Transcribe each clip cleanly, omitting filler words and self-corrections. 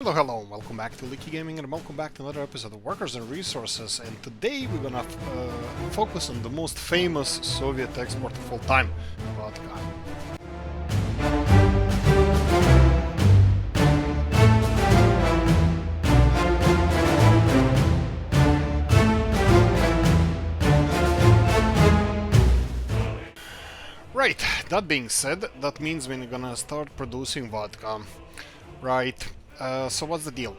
Hello, hello, and welcome back to Oolykee Gaming, and welcome back to another episode of Workers and Resources. And today we're gonna focus on the most famous Soviet export of all time, vodka. Right, that being said, that means we're gonna start producing vodka. Right, so what's the deal?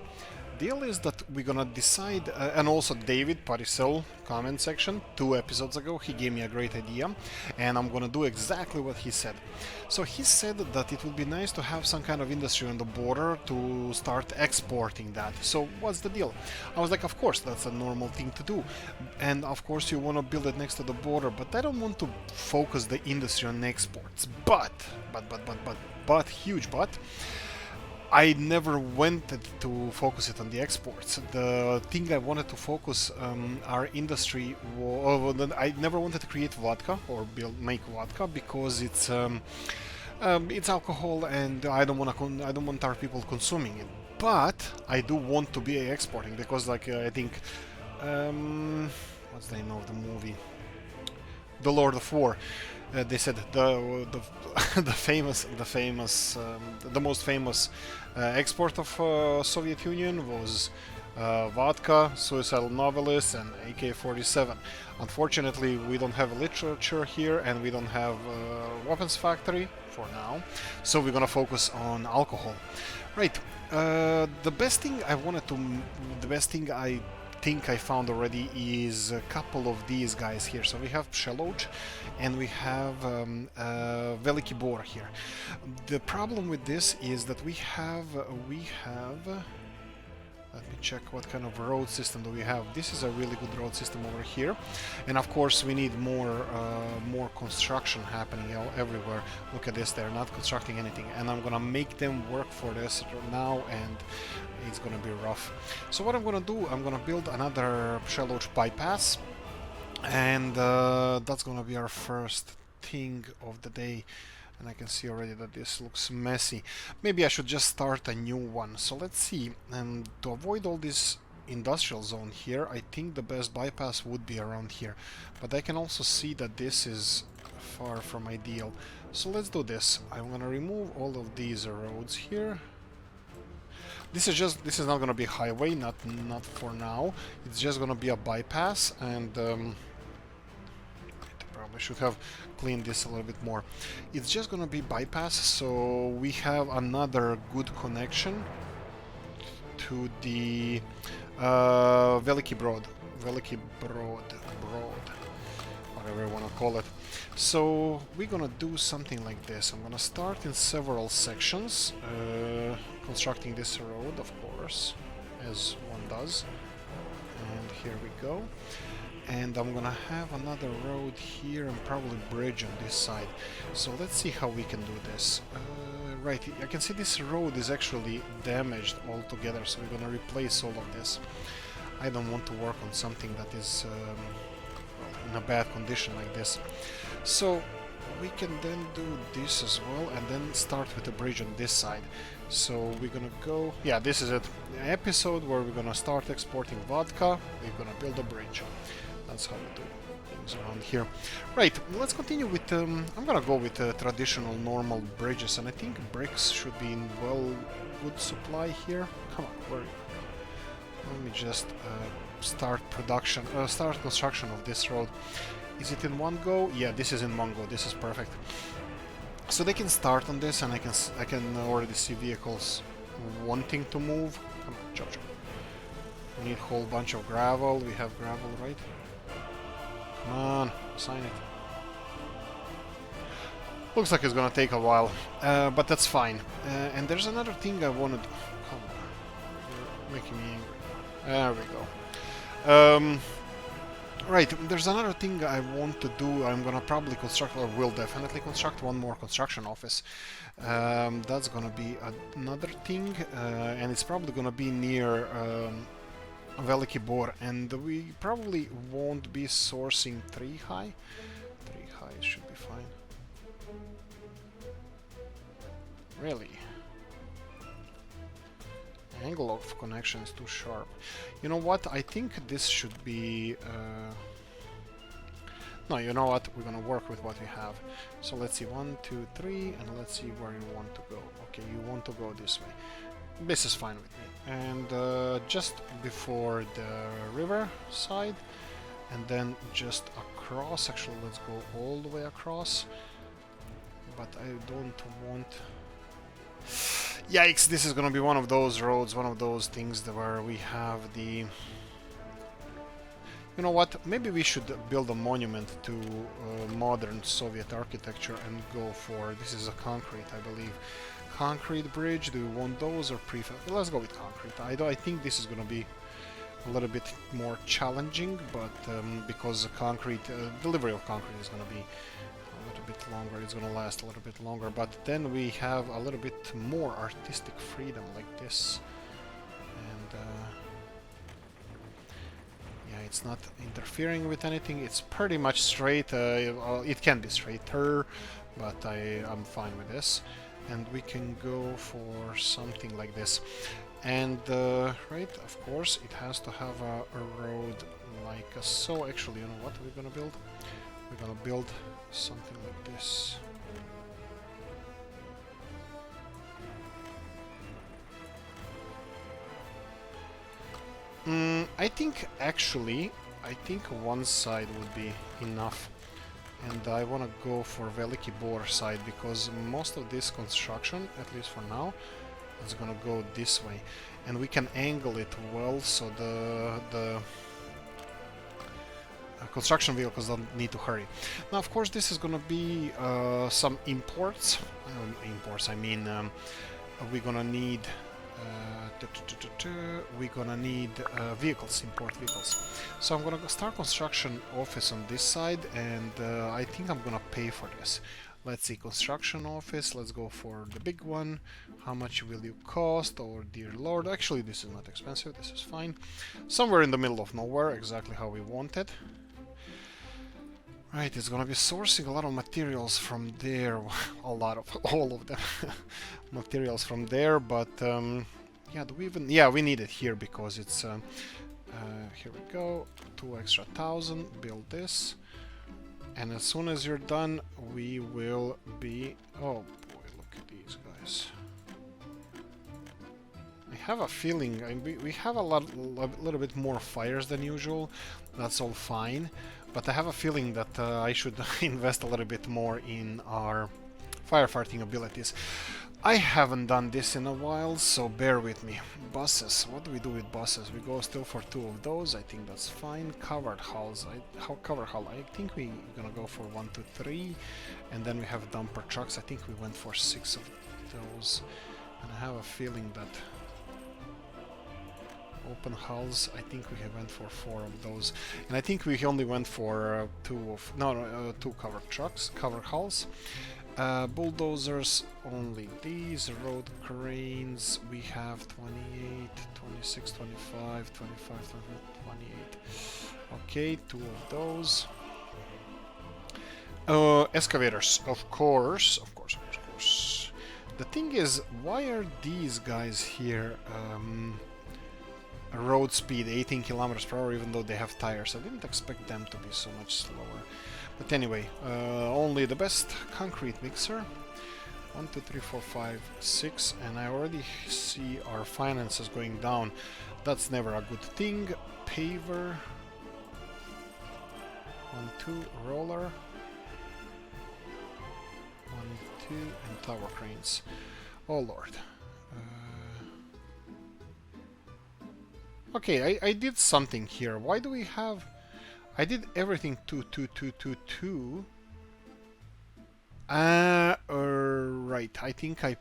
Deal is that we're gonna decide, and also David Parisel comment section 2 episodes ago, he gave me a great idea, and I'm gonna do exactly what he said. So he said that it would be nice to have some kind of industry on the border to start exporting that. So what's the deal? I was like, of course, that's a normal thing to do, and of course you want to build it next to the border, but I don't want to focus the industry on exports. But, huge but, I never wanted to focus it on the exports. The thing I wanted to focus our industry, I never wanted to create vodka or make vodka because it's alcohol, and I don't want our people consuming it. But I do want to be exporting because, like, I think, what's the name of the movie? The Lord of War. They said the the most famous export of Soviet Union was vodka, suicidal novelists, and AK-47. Unfortunately, we don't have literature here, and we don't have a weapons factory for now, so we're gonna focus on alcohol. Right. The best thing I think I found already is a couple of these guys here. So we have Ceanwu and we have Veliký Bor here. The problem with this is that we have let me check what kind of road system do we have. This is a really good road system over here, and of course we need more construction happening everywhere. Look at this, they're not constructing anything, and I'm gonna make them work for this now, and it's gonna be rough. So what I'm gonna do, I'm gonna build another Ceanwu bypass, and that's gonna be our first thing of the day. And I can see already that this looks messy. Maybe I should just start a new one. So let's see. And to avoid all this industrial zone here, I think the best bypass would be around here. But I can also see that this is far from ideal. So let's do this. I'm gonna remove all of these roads here. This is not gonna be highway, not for now. It's just gonna be a bypass, and I should have cleaned this a little bit more. It's just gonna be bypass, so we have another good connection to the Veliký Brod, whatever you want to call it. So we're gonna do something like this. I'm gonna start in several sections, constructing this road, of course, as one does. And here we go. And I'm gonna have another road here and probably bridge on this side. So let's see how we can do this. Right, I can see this road is actually damaged altogether, so we're gonna replace all of this. I don't want to work on something that is in a bad condition like this. So we can then do this as well, and then start with a bridge on this side. So we're gonna go, yeah, this is it, an episode where we're gonna start exporting vodka. We're gonna build a bridge. That's how we do things around here. Right, let's continue with, I'm gonna go with traditional normal bridges, and I think bricks should be in good supply here. Come on, where are you? Let me just start construction of this road. Is it in one go? Yeah, this is in one go. This is perfect. So they can start on this, and I can already see vehicles wanting to move. Come on, Jojo. We need a whole bunch of gravel. We have gravel, right? Come on, sign it. Looks like it's gonna take a while, but that's fine. And there's another thing I wanted. Come on, you're making me angry. There we go. Right, there's another thing I want to do. I'm gonna probably construct, or will definitely construct, one more construction office. That's gonna be another thing, and it's probably gonna be near Veliký Bor, and we probably won't be sourcing 3 high. 3 high should be fine. Really? Angle of connection is too sharp. You know what? I think this should be... No, you know what? We're gonna work with what we have. So let's see, 1, 2, 3, and let's see where you want to go. Okay, you want to go this way. This is fine with me. And just before the river side, and then just across. Actually, let's go all the way across. But I don't want... Yikes, this is gonna be one of those roads, one of those things where we have the... You know what, maybe we should build a monument to modern Soviet architecture and go for... This is a concrete, I believe. Concrete bridge, do you want those or prefab? Let's go with concrete. I think this is gonna be a little bit more challenging, but because the concrete, delivery of concrete is gonna be a little bit longer, it's gonna last a little bit longer, but then we have a little bit more artistic freedom like this, and yeah, it's not interfering with anything, it's pretty much straight. It can be straighter, but I'm fine with this, and we can go for something like this. And right, of course, it has to have a road like so. Actually, you know what we're gonna build? We're gonna build something like this. I think actually, I think one side would be enough, and I want to go for Veliki Bor side because most of this construction, at least for now, is gonna go this way, and we can angle it well so the construction vehicles don't need to hurry. Now, of course, this is gonna be some imports. I mean, we're gonna need vehicles, import vehicles. So I'm gonna start construction office on this side, and I think I'm gonna pay for this. Let's see, construction office, let's go for the big one. How much will you cost? Oh dear lord, actually this is not expensive, this is fine. Somewhere in the middle of nowhere, exactly how we want it. Right, it's gonna be sourcing a lot of materials from there, all of them materials from there, but yeah, do we even... Yeah, we need it here because it's... here we go, 2 extra thousand, build this. And as soon as you're done, we will be... Oh boy, look at these guys. I have a feeling we have a little bit more fires than usual. That's all fine. But I have a feeling that I should invest a little bit more in our firefighting abilities. I haven't done this in a while, so bear with me. Buses. What do we do with buses? We go still for 2 of those. I think that's fine. Covered hulls. Covered hull. I think we're gonna go for 1, 2, 3. And then we have dumper trucks. I think we went for 6 of those. And I have a feeling that open hulls, I think we went for 4 of those. And I think we only went for 2 covered trucks, covered hulls. Bulldozers, only these. Road cranes, we have 28, 26, 25, 25, 28. Okay, 2 of those. Excavators, of course. The thing is, why are these guys here road speed 18 kilometers per hour even though they have tires? I didn't expect them to be so much slower. But anyway, only the best concrete mixer. 1, 2, 3, 4, 5, 6, and I already see our finances going down. That's never a good thing. Paver. 1, 2, roller. 1, 2, and tower cranes. Oh lord. Okay, I did something here. Why do we have... I did everything 2, 2, 2, 2, 2. Right. I think I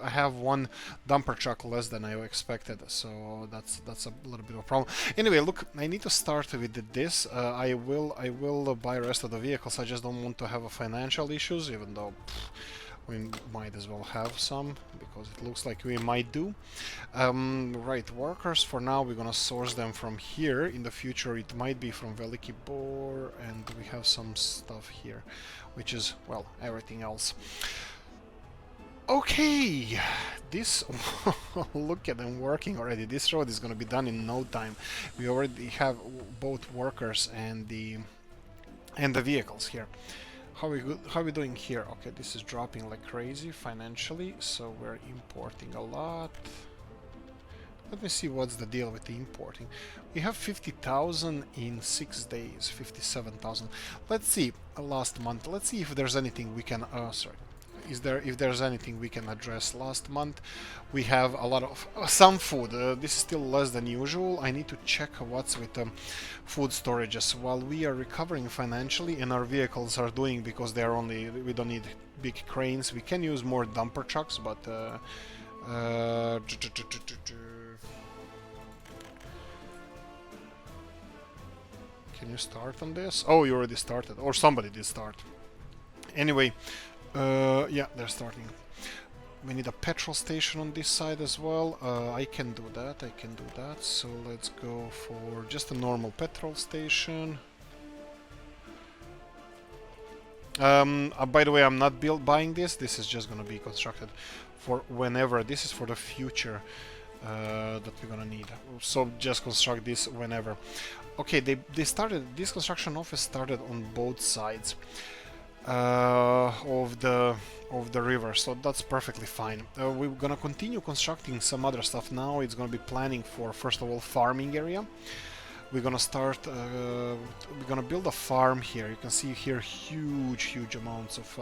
have 1 dumper truck less than I expected, so that's a little bit of a problem. Anyway, look, I need to start with this. I will buy the rest of the vehicles. I just don't want to have financial issues, even though we might as well have some, because it looks like we might do. Right, workers, for now we're gonna source them from here. In the future it might be from Veliki Bor, and we have some stuff here, which is, well, everything else. Okay, this look at them working already. This road is gonna be done in no time. We already have both workers and the vehicles here. How we doing here? Okay, this is dropping like crazy financially, so we're importing a lot. Let me see what's the deal with the importing. We have 50,000 in 6 days, 57,000. Let's see, last month. Let's see if there's anything we can. Sorry. If there's anything we can address. Last month we have a lot of some food. This is still less than usual. I need to check what's with food storages while we are recovering financially and our vehicles are doing, because they're only, we don't need big cranes. We can use more dumper trucks, but can you start on this? Oh, you already started, or somebody did start. Anyway, yeah, they're starting. We need a petrol station on this side as well. I can do that, I can do that. So let's go for just a normal petrol station. By the way, I'm not buying this. This is just gonna be constructed for whenever. This is for the future that we're gonna need. So just construct this whenever. Okay, they started, this construction office started on both sides of the river, so that's perfectly fine. We're gonna continue constructing some other stuff now. It's gonna be planning for, first of all, farming area. We're gonna start, we're gonna build a farm here. You can see here huge amounts of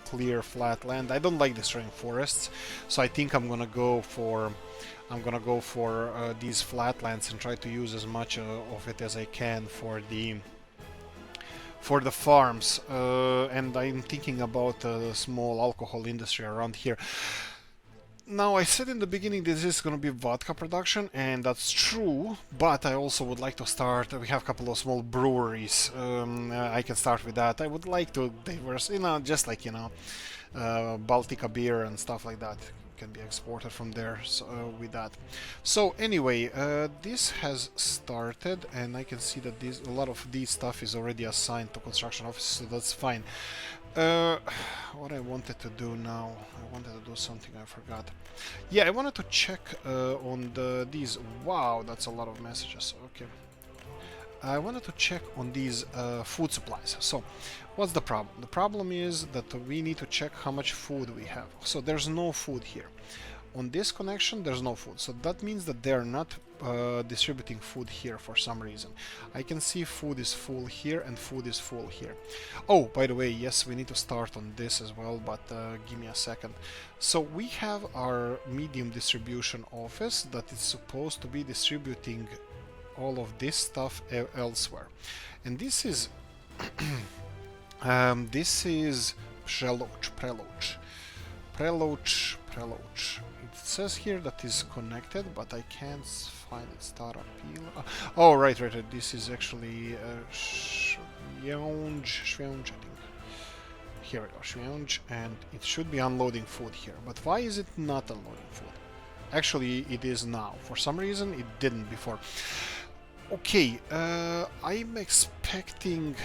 clear flat land. I don't like destroying forests, so I think I'm gonna go for these flatlands and try to use as much of it as I can for the farms, and I'm thinking about a small alcohol industry around here. Now, I said in the beginning this is going to be vodka production, and that's true, but I also would like to start, we have a couple of small breweries, I can start with that. I would like to diversify, just like, Baltica beer and stuff like that can be exported from there, so, with that. So anyway, this has started, and I can see that a lot of this stuff is already assigned to construction office, so that's fine. What I wanted to do now, I wanted to do something I forgot. Yeah, I wanted to check on these. Wow, that's a lot of messages. Okay. I wanted to check on these food supplies. So, what's the problem? The problem is that we need to check how much food we have. So there's no food here. On this connection, there's no food. So that means that they're not distributing food here for some reason. I can see food is full here and food is full here. Oh, by the way, yes, we need to start on this as well, but give me a second. So we have our medium distribution office that is supposed to be distributing all of this stuff elsewhere. And this is Preloach. It says here that is connected, but I can't find it. Start appeal. Oh, right. This is actually Ceanwu, I think. Here we go, Ceanwu, and it should be unloading food here. But why is it not unloading food? Actually, it is now. For some reason, it didn't before. Okay, I'm expecting...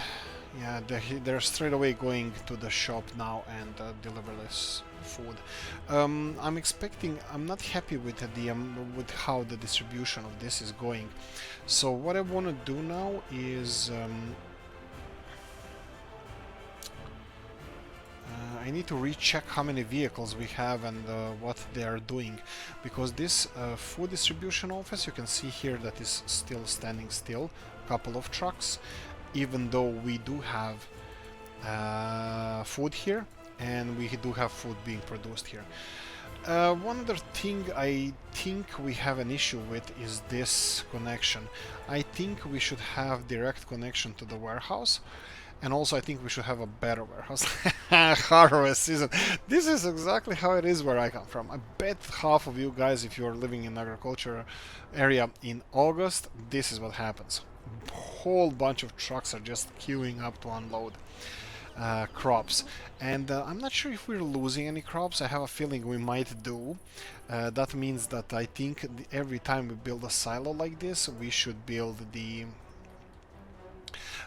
Yeah, they're straight away going to the shop now and deliver this food. I'm expecting... I'm not happy with with how the distribution of this is going. So what I want to do now is... I need to recheck how many vehicles we have and what they are doing, because this food distribution office, you can see here that is still standing still, a couple of trucks, even though we do have food here and we do have food being produced here. One other thing I think we have an issue with is this connection. I think we should have direct connection to the warehouse. And also, I think we should have a better warehouse. Harvest season. This is exactly how it is where I come from. I bet half of you guys, if you're living in agriculture area in August, this is what happens. A whole bunch of trucks are just queuing up to unload crops. And I'm not sure if we're losing any crops. I have a feeling we might do. That means that I think every time we build a silo like this, we should build the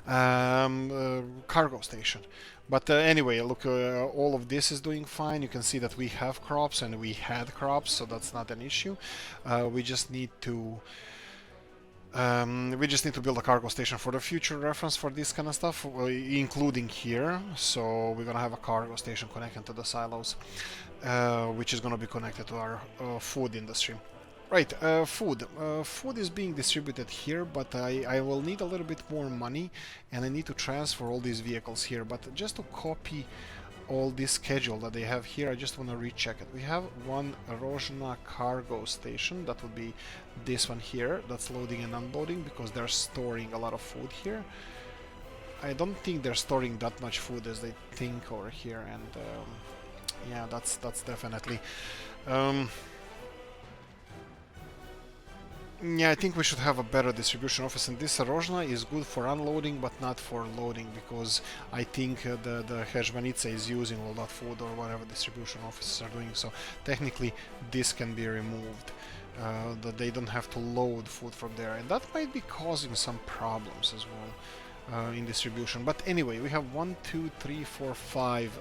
cargo station. But anyway, look, all of this is doing fine. You can see that we have crops and we had crops, so that's not an issue. We just need to build a cargo station for the future reference for this kind of stuff, including here. So we're gonna have a cargo station connected to the silos, which is gonna be connected to our food industry. Right, food. Food is being distributed here, but I will need a little bit more money, and I need to transfer all these vehicles here. But just to copy all this schedule that they have here, I just want to recheck it. We have one Rojna cargo station, that would be this one here, that's loading and unloading because they're storing a lot of food here. I don't think they're storing that much food as they think over here, and yeah, that's definitely yeah, I think we should have a better distribution office, and this Rojna is good for unloading but not for loading, because I think the Hezhmanica is using all that food or whatever distribution offices are doing, so technically this can be removed, that they don't have to load food from there, and that might be causing some problems as well in distribution. But anyway, we have 1, 2, 3, 4, 5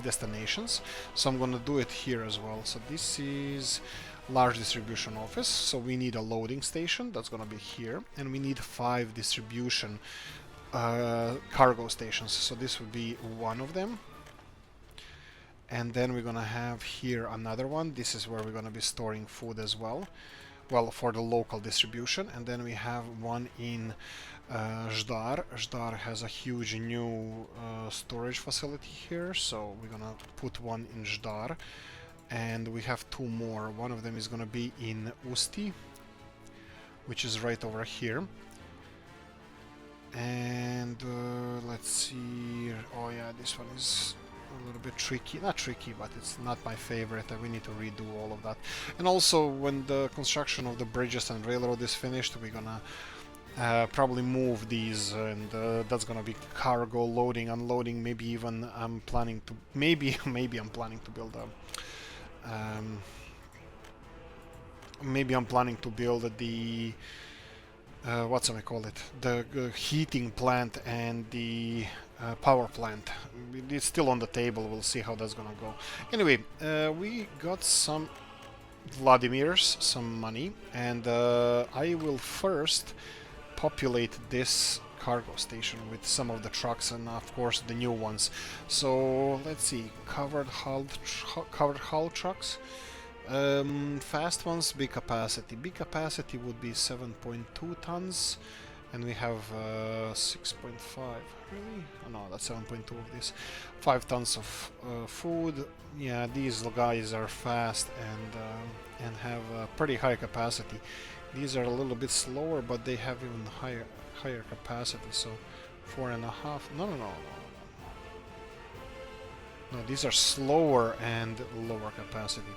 destinations, so I'm gonna do it here as well. So this is large distribution office, so we need a loading station, that's gonna be here, and we need 5 distribution cargo stations, so this would be one of them. And then we're gonna have here another one. This is where we're gonna be storing food as well, for the local distribution. And then we have one in Zdar. Zdar has a huge new storage facility here, so we're gonna put one in Zdar. And we have 2 more. One of them is gonna be in Usti, which is right over here. And let's see. Oh yeah, this one is a little bit tricky. Not tricky, but it's not my favorite. We need to redo all of that. And also, when the construction of the bridges and railroad is finished, we're gonna probably move these, and that's gonna be cargo loading, unloading. Maybe even I'm planning to maybe I'm planning to build a maybe I'm planning to build the what's I call it, the heating plant and the power plant. It's still on the table. We'll see how that's gonna go. Anyway, we got some Vladimirs, some money, and I will first populate this cargo station with some of the trucks, and of course the new ones. So let's see, covered hull trucks, fast ones, big capacity. Big capacity would be 7.2 tons, and we have 6.5. Really? Oh, no, that's 7.2 of this. 5 tons of food. Yeah, these guys are fast and have a pretty high capacity. These are a little bit slower, but they have even higher capacity. So 4.5. No. No, these are slower and lower capacity.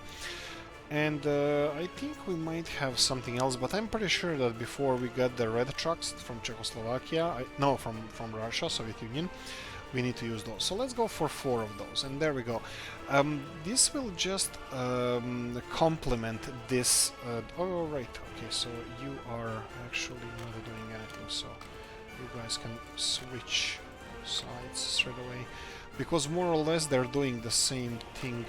And I think we might have something else, but I'm pretty sure that before we got the red trucks from Czechoslovakia, from Russia, Soviet Union, we need to use those. So let's go for 4 of those, and there we go. This will just complement this. Oh, right. Okay, so you are actually not doing anything, so you guys can switch sides straight away, because more or less they're doing the same thing.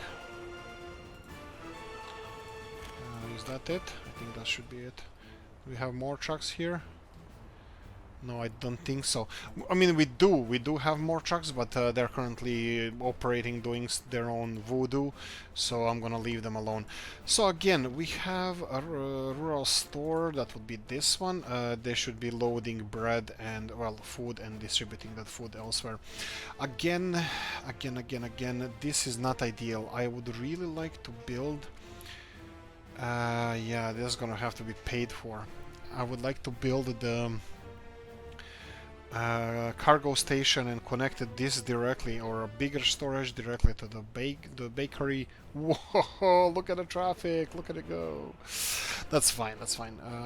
Is that it? I think that should be it. We have more trucks here. No, I don't think so. I mean, we do have more trucks, but they're currently operating, doing their own voodoo, so I'm gonna leave them alone. So again, we have a rural store, that would be this one. They should be loading bread and, well, food, and distributing that food elsewhere. Again, this is not ideal. I would really like to build... yeah, this is gonna have to be paid for. I would like to build the cargo station and connected this directly, or a bigger storage directly to the bakery. Whoa, look at the traffic, look at it go. That's fine.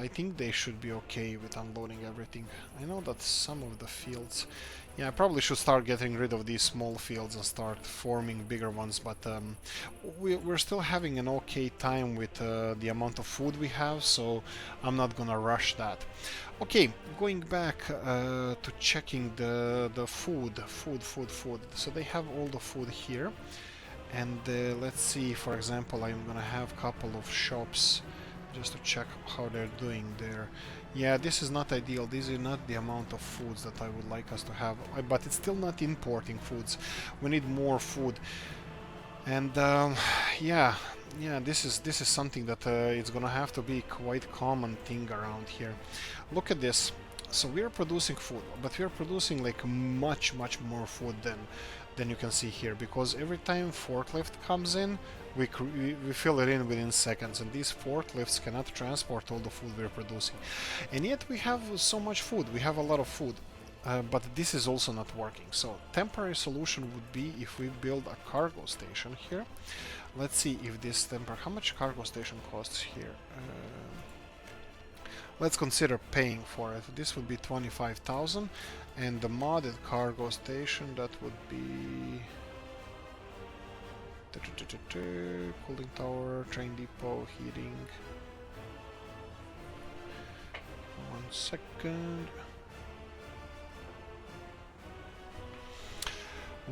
I think they should be okay with unloading everything. I know that some of the fields, Yeah, I probably should start getting rid of these small fields and start forming bigger ones, but we're still having an okay time with the amount of food we have, so I'm not gonna rush that. Okay, going back to checking the food. So they have all the food here, and let's see. For example, I'm gonna have a couple of shops just to check how they're doing there. Yeah, this is not ideal. This is not the amount of foods that I would like us to have, but it's still not importing foods. We need more food, and yeah, this is something that it's gonna have to be quite common thing around here. Look at this. So we are producing food, but we are producing like much more food than you can see here, because every time forklift comes in, we fill it in within seconds, and these forklifts cannot transport all the food we're producing. And yet we have so much food, we have a lot of food, but this is also not working. So temporary solution would be if we build a cargo station here. Let's see if this how much cargo station costs here. Let's consider paying for it. This would be 25,000, and the modded cargo station, that would be cooling tower, train depot, heating. 1 second.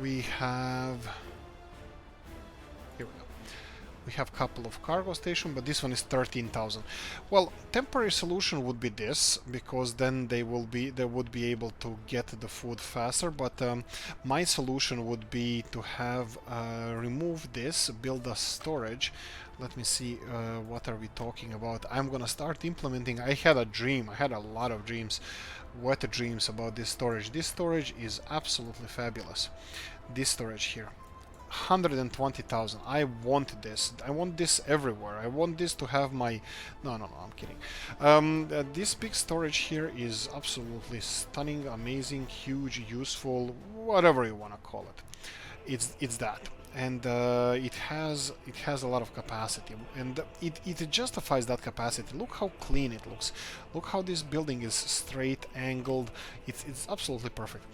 We have, here we go. We have a couple of cargo stations, but this one is 13,000. Well, temporary solution would be this, because then they would be able to get the food faster. But my solution would be to have remove this, build a storage. Let me see, what are we talking about? I'm gonna start implementing. I had a dream. I had a lot of dreams. What dreams about this storage? This storage is absolutely fabulous. This storage here. 120,000. I want this. I want this everywhere. I want this to have my... No, I'm kidding. This big storage here is absolutely stunning, amazing, huge, useful, whatever you want to call it. It's that. And it has a lot of capacity, and it justifies that capacity. Look how clean it looks. Look how this building is straight, angled. It's absolutely perfect.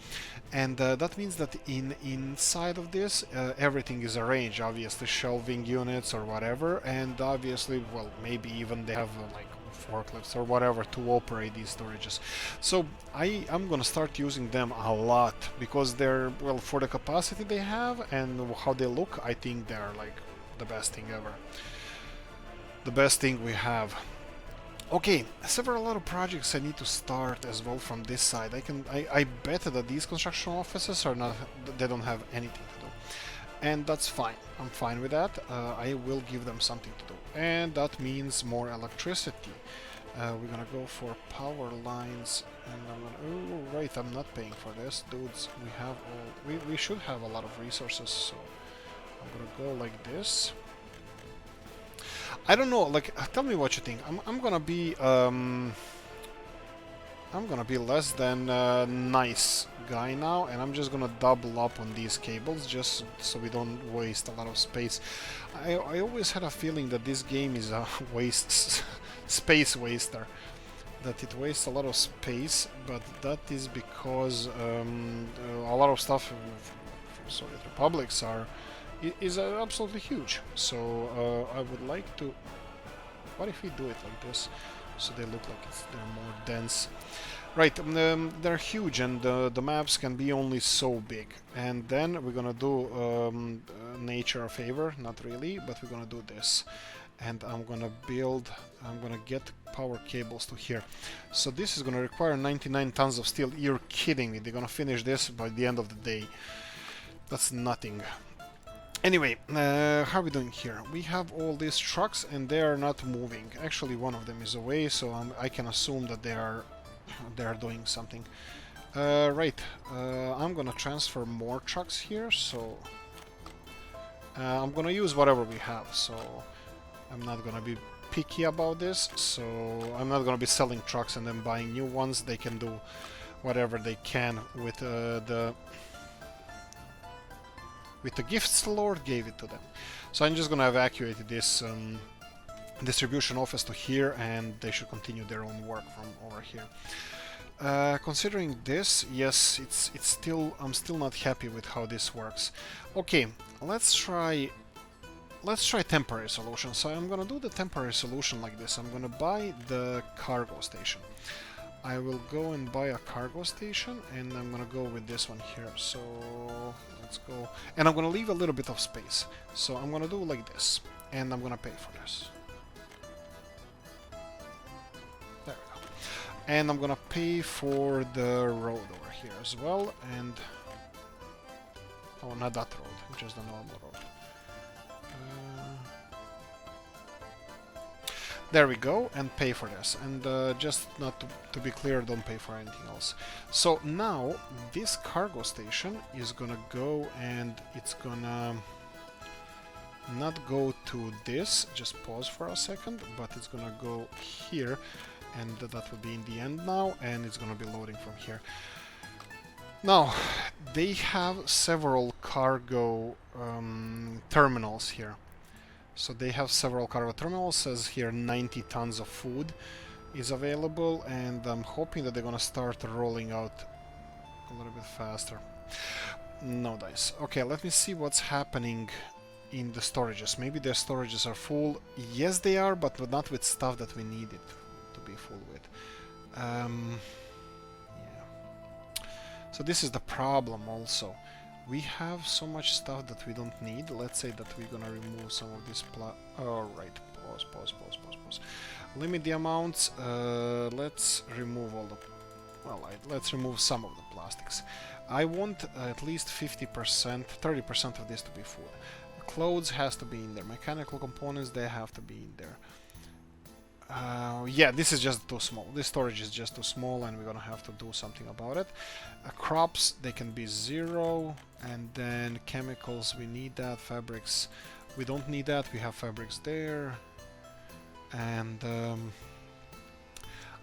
And that means that inside of this everything is arranged, obviously shelving units or whatever, and obviously, well, maybe even they have like forklifts or whatever to operate these storages. So I'm gonna start using them a lot, because they're, well, for the capacity they have and how they look, I think they're like the best thing ever. The best thing we have. Okay, several other projects I need to start as well from this side. I bet that these construction offices are not, they don't have anything to do. And that's fine. I'm fine with that. I will give them something to do. And that means more electricity. We're gonna go for power lines, and I'm gonna... Oh, right, I'm not paying for this. Dudes, we have all... We should have a lot of resources, so I'm gonna go like this. I don't know, like, tell me what you think. I'm gonna be less than nice guy now, and I'm just gonna double up on these cables just so we don't waste a lot of space. I always had a feeling that this game is a space waster, that it wastes a lot of space, but that is because a lot of stuff from Soviet republics is absolutely huge. So I would like to... What if we do it like this, so they look like they're more dense? Right, they're huge, and the maps can be only so big. And then we're gonna do nature a favor, not really, but we're gonna do this. And I'm gonna get power cables to here. So this is gonna require 99 tons of steel. You're kidding me, they're gonna finish this by the end of the day. That's nothing. Anyway, how are we doing here? We have all these trucks, and they are not moving. Actually, one of them is away, so I can assume that they are doing something. Right, I'm gonna transfer more trucks here, so I'm gonna use whatever we have. So I'm not gonna be picky about this. So I'm not gonna be selling trucks and then buying new ones. They can do whatever they can with the gifts the Lord gave it to them. So I'm just gonna evacuate this distribution office to here, and they should continue their own work from over here. Considering this, yes, it's still, I'm still not happy with how this works. Okay, let's try temporary solution. So I'm gonna do the temporary solution like this. I'm gonna buy the cargo station. I will go and buy a cargo station, and I'm gonna go with this one here. So let's go, and I'm gonna leave a little bit of space. So I'm gonna do like this, and I'm gonna pay for this. There we go. And I'm gonna pay for the road over here as well, and oh, not that road, just the normal road. There we go, and pay for this. And just not to be clear, don't pay for anything else. So now this cargo station is gonna go, and it's gonna not go to this, just pause for a second, but it's gonna go here, and that will be in the end now, and it's gonna be loading from here. Now, they have several cargo terminals here. So they have several cargo terminals. Says here 90 tons of food is available, and I'm hoping that they're gonna start rolling out a little bit faster. No dice. Okay, let me see what's happening in the storages. Maybe their storages are full. Yes, they are, but not with stuff that we need it to be full with. Yeah. So this is the problem also. We have so much stuff that we don't need. Let's say that we're gonna remove some of this Alright, pause. Limit the amounts. Let's remove all the... Well, let's remove some of the plastics. I want at least 50%, 30% of this to be food. Clothes has to be in there. Mechanical components, they have to be in there. Yeah, this is just too small. This storage is just too small, and we're gonna have to do something about it. Crops, they can be 0, and then chemicals, we need that. Fabrics, we don't need that. We have fabrics there, and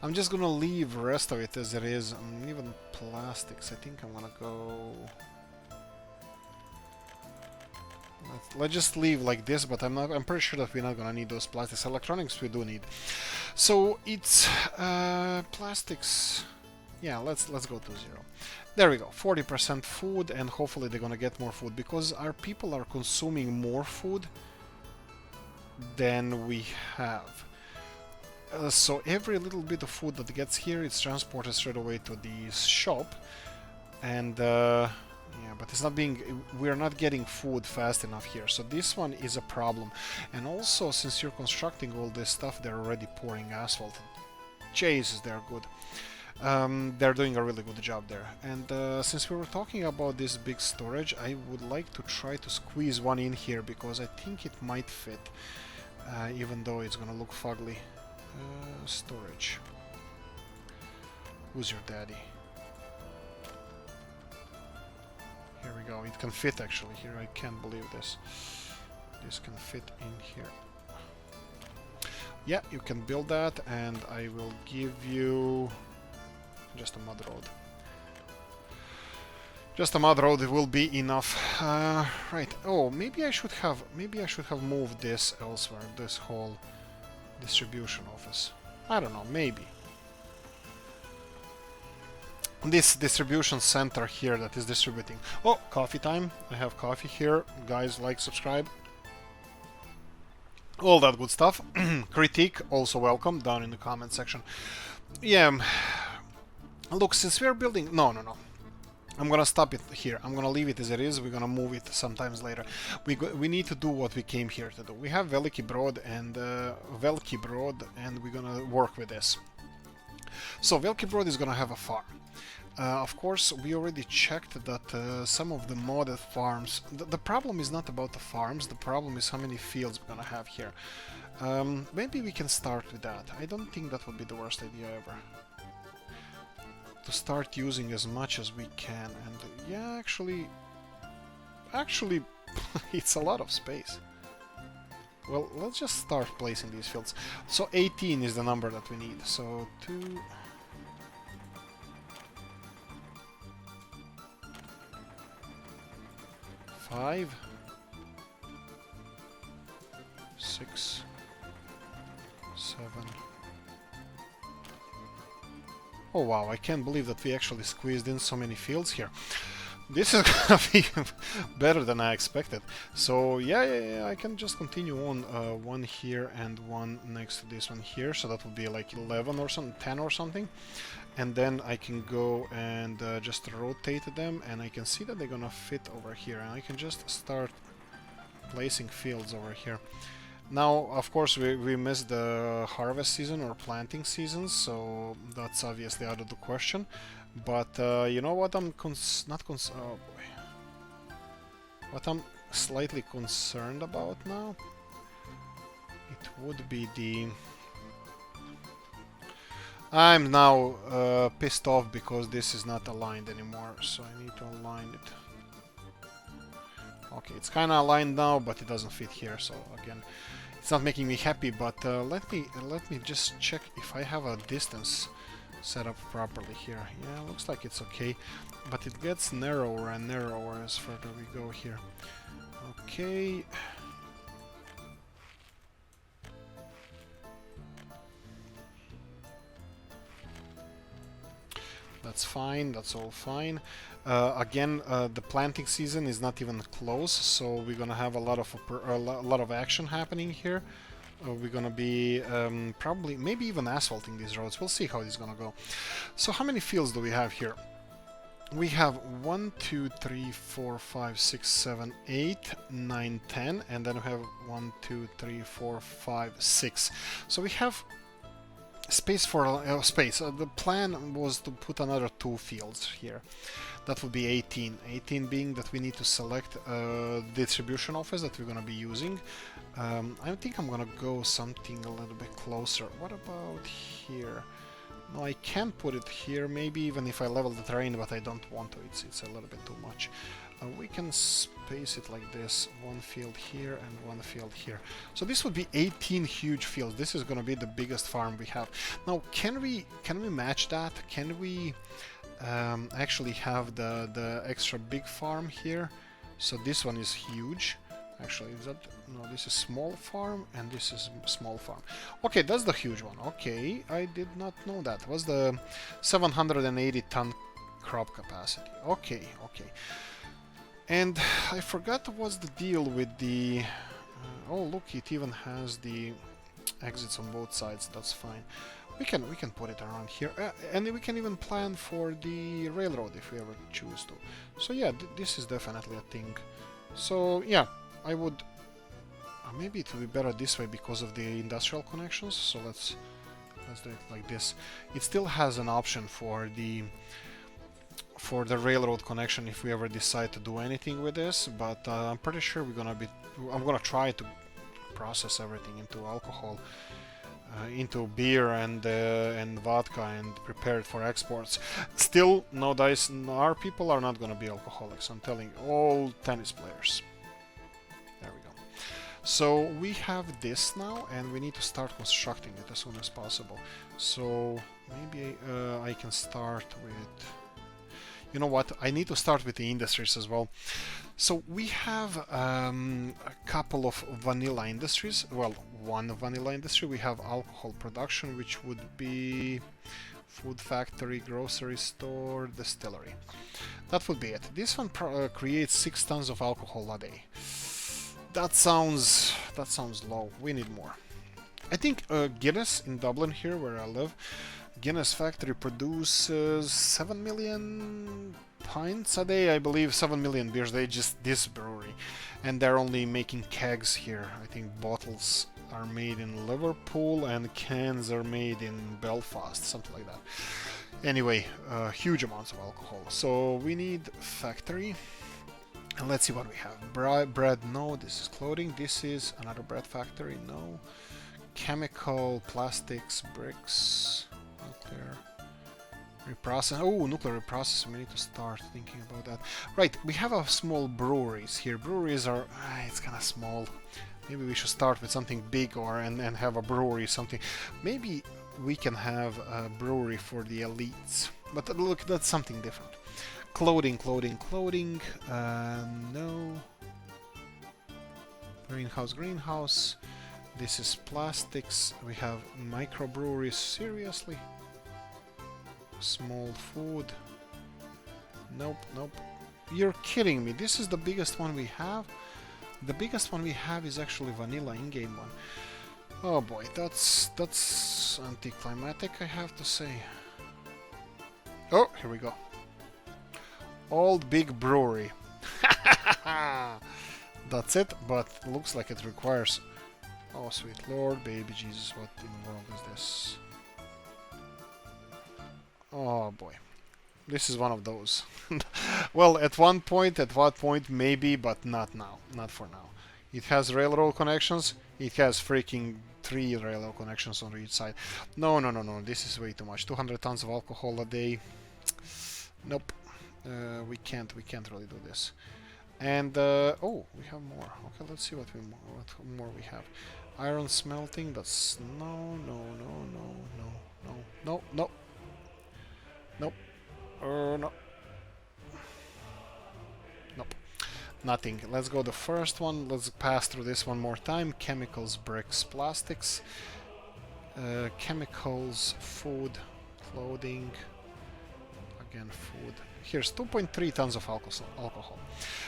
I'm just gonna leave the rest of it as it is. Even plastics, I think I'm gonna go... Let's just leave like this, but I'm pretty sure that we're not gonna need those plastics. Electronics we do need. So it's plastics. Yeah, let's go to 0. There we go. 40% food, and hopefully they're gonna get more food, because our people are consuming more food than we have. So every little bit of food that gets here, it's transported straight away to the shop, and yeah, but it's not being... we're not getting food fast enough here, so this one is a problem. And also, since you're constructing all this stuff, they're already pouring asphalt. Jesus, they're good. They're doing a really good job there. And since we were talking about this big storage, I would like to try to squeeze one in here, because I think it might fit, even though it's gonna look fugly. Storage. Who's your daddy? Here we go. It can fit actually here. I can't believe this. This can fit in here. Yeah, you can build that, and I will give you just a mud road. Just a mud road will be enough. Right. Oh, maybe I should have moved this elsewhere. This whole distribution office. I don't know. Maybe. This distribution center here that is distributing. Oh, coffee time. I have coffee here. Guys, like, subscribe. All that good stuff. Critique, also welcome, down in the comment section. Yeah. Look, since we're building... No. I'm gonna stop it here. I'm gonna leave it as it is. We're gonna move it sometimes later. We need to do what we came here to do. We have Veliki Broad, and we're gonna work with this. So Veliki Broad is gonna have a farm. Of course, we already checked that some of the modded farms... The problem is not about the farms, the problem is how many fields we're gonna have here. Maybe we can start with that. I don't think that would be the worst idea ever. To start using as much as we can, and yeah, actually, it's a lot of space. Well, let's just start placing these fields. So 18 is the number that we need, so 2... 5, 6, 7, Oh wow, I can't believe that we actually squeezed in so many fields here. This is gonna be better than I expected. So yeah, I can just continue on one here and one next to this one here. So that would be like 11 or something, 10 or something. And then I can go and just rotate them, and I can see that they're gonna fit over here. And I can just start placing fields over here. Now, of course, we missed the harvest season or planting season, so that's obviously out of the question. But you know what I'm oh boy. What I'm slightly concerned about now? It would be the... I'm now pissed off because this is not aligned anymore, so I need to align it. Okay, it's kind of aligned now, but it doesn't fit here, so again, it's not making me happy. But let me just check if I have a distance set up properly here. Yeah, looks like it's okay, but it gets narrower and narrower as further we go here. Okay. That's fine, that's all fine. Again, the planting season is not even close, so we're gonna have a lot of action happening here. We're gonna be probably, maybe even asphalting these roads. We'll see how this is gonna go. So how many fields do we have here? We have 1, 2, 3, 4, 5, 6, 7, 8, 9, 10, and then we have 1, 2, 3, 4, 5, 6. So we have space for space. The plan was to put another 2 fields here. That would be 18. 18 being that we need to select the distribution office that we're going to be using. I think I'm going to go something a little bit closer. What about here? No, I can put it here, maybe even if I level the terrain, but I don't want to. It's a little bit too much. We can space it like this, 1 field here and 1 field here. So this would be 18 huge fields. This is going to be the biggest farm we have. Now, can we match that? Can we actually have the extra big farm here? So this one is huge. Actually, is that... No, this is small farm and this is small farm. Okay, that's the huge one. Okay, I did not know that. Was the 780 ton crop capacity. Okay. And I forgot what's the deal with the... oh, look, it even has the exits on both sides. That's fine. We can put it around here, and we can even plan for the railroad if we ever choose to. So yeah, this is definitely a thing. So yeah, I would... maybe it would be better this way because of the industrial connections. So let's do it like this. It still has an option for the railroad connection if we ever decide to do anything with this, but I'm pretty sure I'm gonna try to process everything into alcohol, into beer and vodka, and prepare it for exports. Still, no dice. Our people are not gonna be alcoholics. I'm telling you, all tennis players. There we go. So we have this now, and we need to start constructing it as soon as possible. So maybe I can start with... You know what? I need to start with the industries as well. So we have a couple of vanilla industries. Well, one vanilla industry. We have alcohol production, which would be food factory, grocery store, distillery. That would be it. This one creates 6 tons of alcohol a day. That sounds low. We need more. I think Guinness in Dublin here, where I live, Guinness factory produces 7 million pints a day, I believe, 7 million beers a day, just this brewery. And they're only making kegs here. I think bottles are made in Liverpool and cans are made in Belfast, something like that. Anyway, huge amounts of alcohol. So we need factory. And let's see what we have. Bread, no. This is clothing. This is another bread factory, no. Chemical, plastics, bricks. Nuclear reprocessing. Oh, nuclear reprocessing. We need to start thinking about that. Right, we have a small breweries here. Breweries are... it's kind of small. Maybe we should start with something big and have a brewery, something. Maybe we can have a brewery for the elites. But look, that's something different. Clothing. No. Greenhouse. This is plastics. We have microbreweries. Seriously? Small food. Nope, nope. You're kidding me. This is the biggest one we have? The biggest one we have is actually vanilla in-game one. Oh boy, that's anticlimactic, I have to say. Oh, here we go. Old Big Brewery. That's it, but looks like it requires... Oh, sweet lord, baby Jesus, what in the world is this? Oh boy. This is one of those. Well, at what point, maybe, but not now. Not for now. It has railroad connections. It has freaking 3 railroad connections on each side. No, no, no, no. This is way too much. 200 tons of alcohol a day. Nope. We can't really do this. And oh, we have more. Okay, let's see what more we have. Iron smelting. That's no. Nope. No. Nope. Nothing. Let's go the first one. Let's pass through this one more time. Chemicals, bricks, plastics. Chemicals, food, clothing. Again, food. Here's 2.3 tons of alcohol.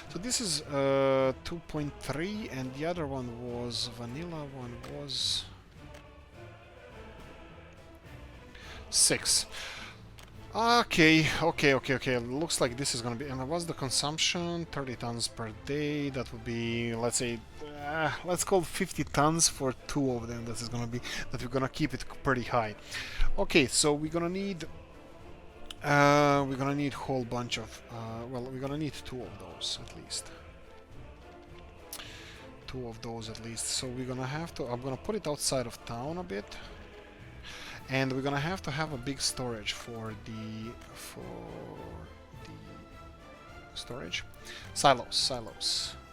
So this is 2.3, and the other one was vanilla. One was 6. Okay. Looks like this is gonna be. And what's the consumption? 30 tons per day. That would be, let's say, let's call 50 tons for 2 of them. That is gonna be. That we're gonna keep it pretty high. Okay, so we're gonna need a whole bunch of. Well, we're gonna need 2 of those at least. 2 of those at least. So we're gonna have to. I'm gonna put it outside of town a bit. And we're gonna have to have a big storage for the storage silos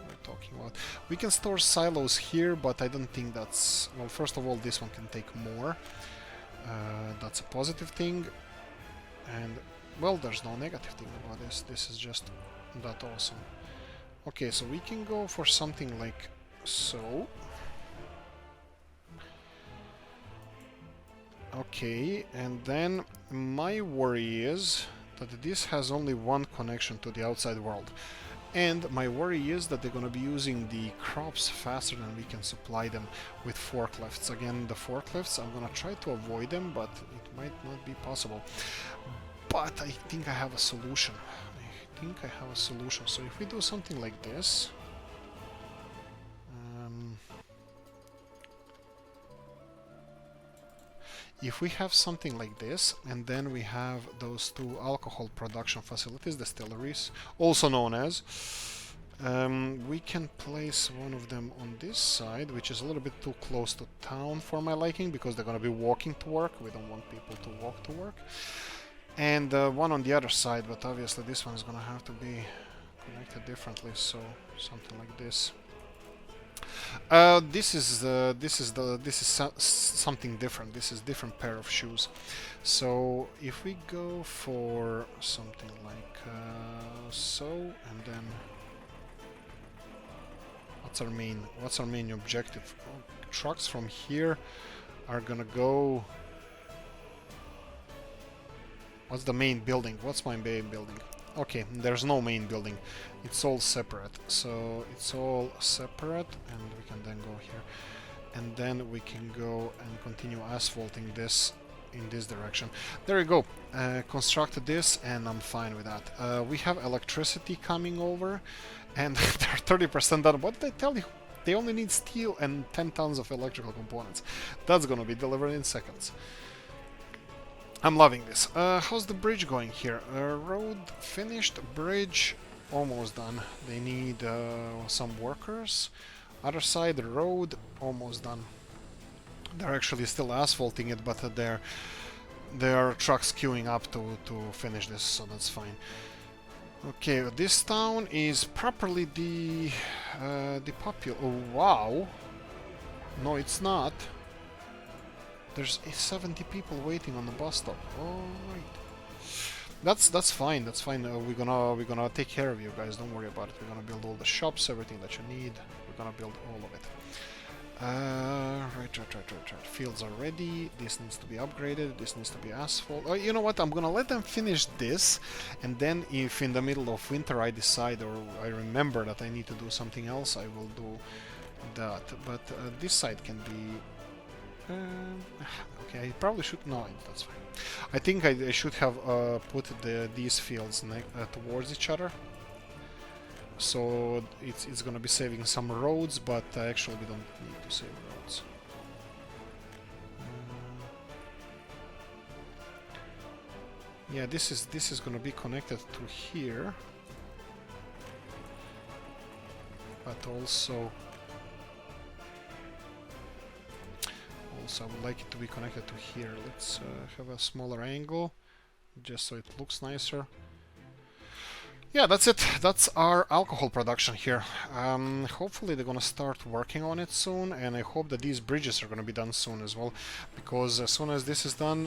we're talking about. We can store silos here, but I don't think that's, well, first of all, this one can take more. That's a positive thing, and well, there's no negative thing about this. This is just that awesome. Okay, so we can go for something like so. Okay, and then my worry is that this has only one connection to the outside world. And my worry is that they're going to be using the crops faster than we can supply them with forklifts. Again, the forklifts, I'm going to try to avoid them, but it might not be possible. But I think I have a solution. So if we do something like this... if we have something like this, and then we have those 2 alcohol production facilities, distilleries, also known as, we can place one of them on this side, which is a little bit too close to town for my liking, because they're going to be walking to work. We don't want people to walk to work. And one on the other side, but obviously this one is going to have to be connected differently, so something like this. This is something different. This is different pair of shoes. So if we go for something like so, and then what's our main objective? Trucks from here are gonna go. What's the main building? What's my main building? Okay, there's no main building. It's all separate. So it's all separate, and we can then go here. And then we can go and continue asphalting this in this direction. There you go. Constructed this, and I'm fine with that. We have electricity coming over, and they're 30% done. What did I tell you? They only need steel and 10 tons of electrical components. That's gonna be delivered in seconds. I'm loving this. How's the bridge going here? Road finished, bridge almost done. They need some workers. Other side, the road almost done. They're actually still asphalting it, but there are trucks queuing up to finish this, so that's fine. Okay, this town is properly depopulated. Oh wow! No, it's not. There's 70 people waiting on the bus stop. All right, that's fine. That's fine. We're gonna take care of you guys. Don't worry about it. We're gonna build all the shops, everything that you need. We're gonna build all of it. Right. Fields are ready. This needs to be upgraded. This needs to be asphalt. Oh, you know what? I'm gonna let them finish this, and then if in the middle of winter I decide or I remember that I need to do something else, I will do that. But this side can be. Okay, I probably should. No, that's fine. I think I should have put these fields towards each other. So it's gonna be saving some roads, but actually we don't need to save roads. Yeah, this is gonna be connected to here, but also I would like it to be connected to here. Let's have a smaller angle, just so it looks nicer. Yeah, that's it. That's our alcohol production here. Hopefully they're gonna start working on it soon, and I hope that these bridges are gonna be done soon as well, because as soon as this is done,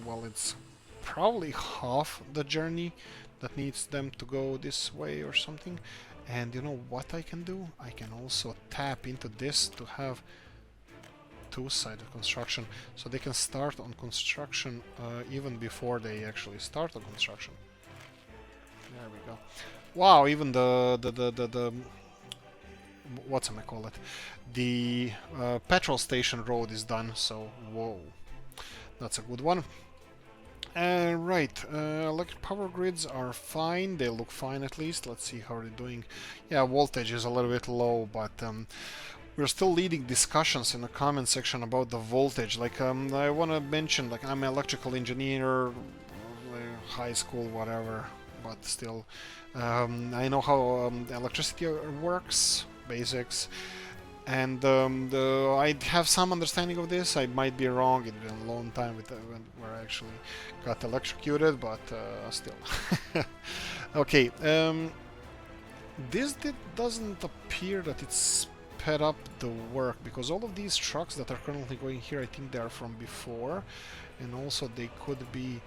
well, it's probably half the journey that needs them to go this way or something. And you know what I can do? I can also tap into this to have two-sided construction, so they can start on construction even before they actually start on construction. There we go. Wow, even the what's I call it? The petrol station road is done, so whoa. That's a good one. Right, electric power grids are fine, they look fine at least. Let's see how they're doing. Yeah, voltage is a little bit low, but we're still leading discussions in the comment section about the voltage. Like, I want to mention, like, I'm an electrical engineer, high school, whatever, but still, I know how electricity works, basics, and I have some understanding of this. I might be wrong. It's been a long time where I actually got electrocuted, but still. Okay, this doesn't appear that it's sped up the work, because all of these trucks that are currently going here, I think they are from before, and also they could be.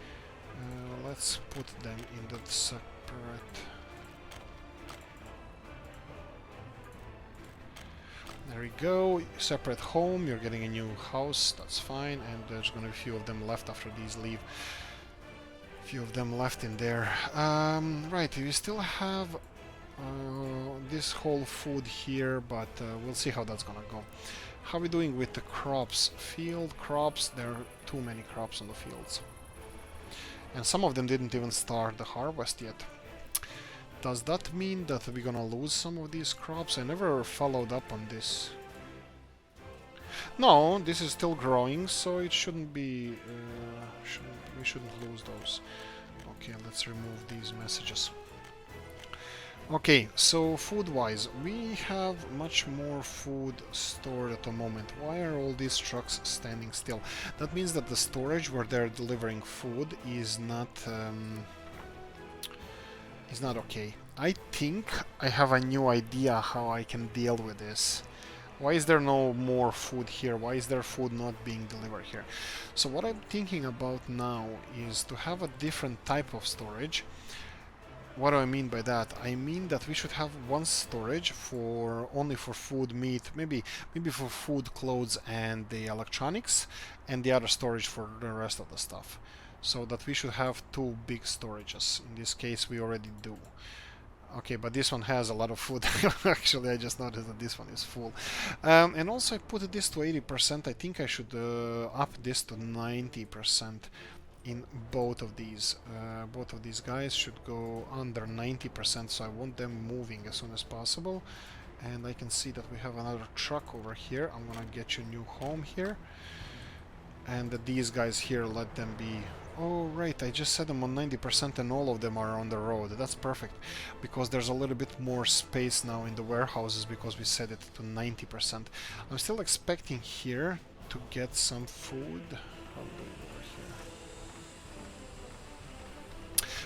Let's put them in the separate. There we go, separate home, you're getting a new house, that's fine, and there's gonna be a few of them left after these leave. A few of them left in there. Right, we still have this whole food here, but we'll see how that's gonna go. How are we doing with the crops? Field crops, there are too many crops on the fields. And some of them didn't even start the harvest yet. Does that mean that we're gonna lose some of these crops? I never followed up on this. No, this is still growing, so it shouldn't be... we shouldn't lose those. Okay, let's remove these messages. Okay, so food-wise, we have much more food stored at the moment. Why are all these trucks standing still? That means that the storage where they're delivering food is not okay. I think I have a new idea how I can deal with this. Why is there no more food here? Why is there food not being delivered here? So what I'm thinking about now is to have a different type of storage. What do I mean by that? I mean that we should have one storage for only for food, meat, maybe for food, clothes, and the electronics, and the other storage for the rest of the stuff. So that we should have two big storages. In this case, we already do. Okay, but this one has a lot of food. Actually, I just noticed that this one is full. And also, I put this to 80%. I think I should up this to 90%. In both of these guys should go under 90%, so I want them moving as soon as possible. And I can see that we have another truck over here. I'm gonna get you a new home here, and these guys here, let them be. Oh right, I just set them on 90% and all of them are on the road. That's perfect, because there's a little bit more space now in the warehouses because we set it to 90%. I'm still expecting here to get some food.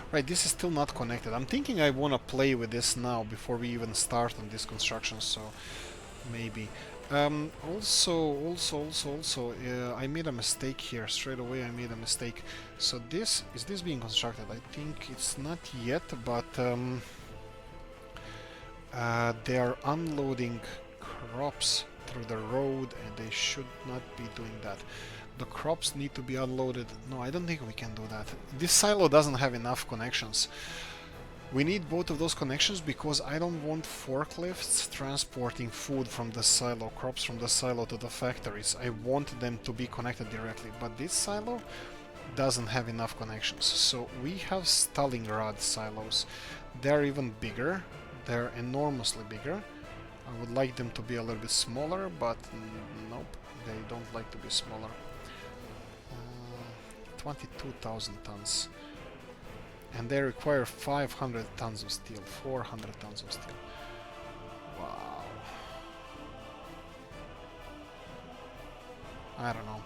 Right, this is still not connected. I'm thinking I want to play with this now before we even start on this construction, so maybe. Also, I made a mistake here. Straight away I made a mistake. So is this being constructed? I think it's not yet, but they are unloading crops through the road, and they should not be doing that. The crops need to be unloaded. No, I don't think we can do that. This silo doesn't have enough connections. We need both of those connections because I don't want forklifts transporting food from the silo, crops from the silo to the factories. I want them to be connected directly, but this silo doesn't have enough connections. So we have Stalingrad silos. They're even bigger. They're enormously bigger. I would like them to be a little bit smaller, but nope, they don't like to be smaller. 22,000 tons. And they require 500 tons of steel, 400 tons of steel. Wow. I don't know.